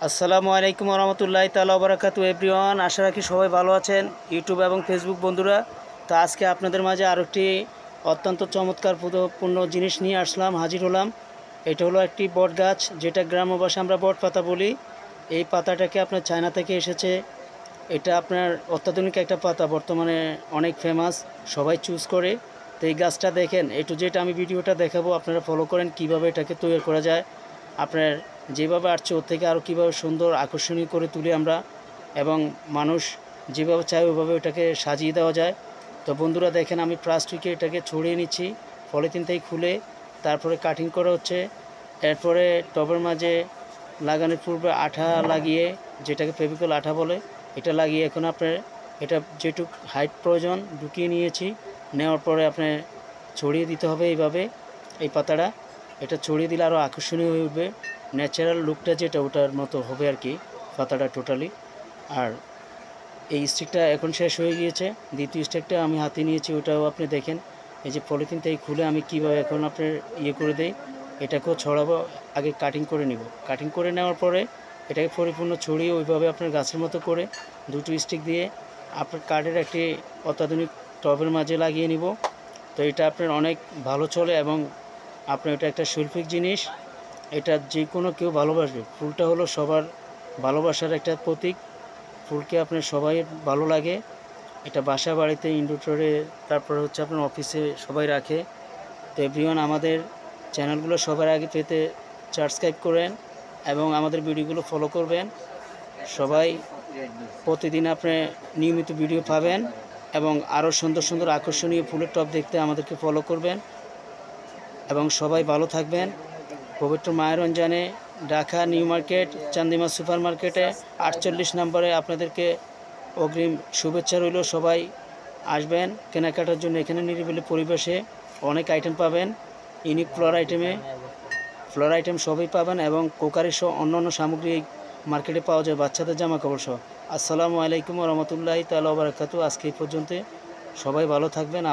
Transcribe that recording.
আসসালামু আলাইকুম রহমতুল্লাহি তাআলা ওয়া বারাকাতুহু এভরিওয়ান। আশা রাখি সবাই ভালো আছেন ইউটিউব এবং ফেসবুক বন্ধুরা। তো আজকে আপনাদের মাঝে আরেকটি অত্যন্ত চমৎকারপূর্ণ জিনিস নিয়ে আসলাম, হাজির হলাম। এটা হলো একটি বট গাছ, যেটা গ্রাম্য ভাষায় আমরা বট পাতা বলি। এই পাতাটাকে আপনার চায়না থেকে এসেছে। এটা আপনার অত্যাধুনিক একটা পাতা, বর্তমানে অনেক ফেমাস, সবাই চুজ করে। তো এই গাছটা দেখেন, যেটা আমি ভিডিওটা দেখাবো, আপনারা ফলো করেন কিভাবে এটাকে তৈরি করা যায়। আপনার যেভাবে আসছে ওর থেকে আরও কীভাবে সুন্দর আকর্ষণীয় করে তুলি আমরা, এবং মানুষ যেভাবে চায় ওইভাবে ওটাকে সাজিয়ে দেওয়া যায়। তো বন্ধুরা দেখেন, আমি প্লাস্টিকে এটাকে ছড়িয়ে নিচ্ছি, পলিথিন থেকে খুলে তারপরে কাটিং করা হচ্ছে। এরপরে টবের মাঝে লাগানোর পূর্বে আঠা লাগিয়ে, যেটাকে ফেভিকল আঠা বলে, এটা লাগিয়ে এখন আপনার এটা যেটুক হাইট প্রয়োজন ঢুকিয়ে নিয়েছি। নেওয়ার পরে আপনার ছড়িয়ে দিতে হবে এইভাবে এই পাতাটা। এটা ছড়িয়ে দিলে আরও আকর্ষণীয় হয়ে উঠবে, ন্যাচারাল লুকটা যেটা ওটার মতো হবে আর কি পাতাটা টোটালি। আর এই স্টিকটা এখন শেষ হয়ে গিয়েছে, দ্বিতীয় স্টিকটা আমি হাতে নিয়েছি, ওটাও আপনি দেখেন। এই যে পলিথিন থেকে খুলে আমি কীভাবে এখন আপনার করে দেই, এটাকেও ছড়াবো। আগে কাটিং করে নিব, কাটিং করে নেওয়ার পরে এটাকে পরিপূর্ণ ছড়িয়ে ওইভাবে আপনার গাছের মতো করে দুটো স্টিক দিয়ে আপনার কাঠের একটি অত্যাধুনিক টবের মাঝে লাগিয়ে নিব। তো এটা আপনার অনেক ভালো চলে, এবং আপনার এটা একটা শৈল্পিক জিনিস, এটা যে কোনো কেউ ভালোবাসবে। ফুলটা হলো সবার ভালোবাসার একটা প্রতীক, ফুলকে আপনার সবাই ভালো লাগে। এটা বাসা বাড়িতে, ইনডোরে, তারপরে হচ্ছে আপনার অফিসে সবাই রাখে। তো এভরিওয়ান, আমাদের চ্যানেলগুলো সবার আগে পেতে সাবস্ক্রাইব করেন এবং আমাদের ভিডিওগুলো ফলো করবেন। সবাই প্রতিদিন আপনি নিয়মিত ভিডিও পাবেন, এবং আরও সুন্দর সুন্দর আকর্ষণীয় ফুলের টব দেখতে আমাদেরকে ফলো করবেন। এবং সবাই ভালো থাকবেন। পবিত্র মায়ের রমজানে Dhaka new market Chandima super মার্কেটে 48 নম্বরে আপনাদেরকে অগ্রিম শুভেচ্ছা রইল। সবাই আসবেন কেনাকাটার জন্য। এখানে নিরিবিলি পরিবেশে অনেক আইটেম পাবেন, ইউনিক ফ্লোর আইটেম সবই পাবেন, এবং কোকারি সহ অন্যান্য সামগ্রী মার্কেটে পাওয়া যায়, বাচ্চাদের জামা কাপড় সহ। আসসালামু আলাইকুম রহমতুল্লাহি তাআলা ওয়া বারাকাতুহু। আজকে এই পর্যন্ত, সবাই ভালো থাকবেন।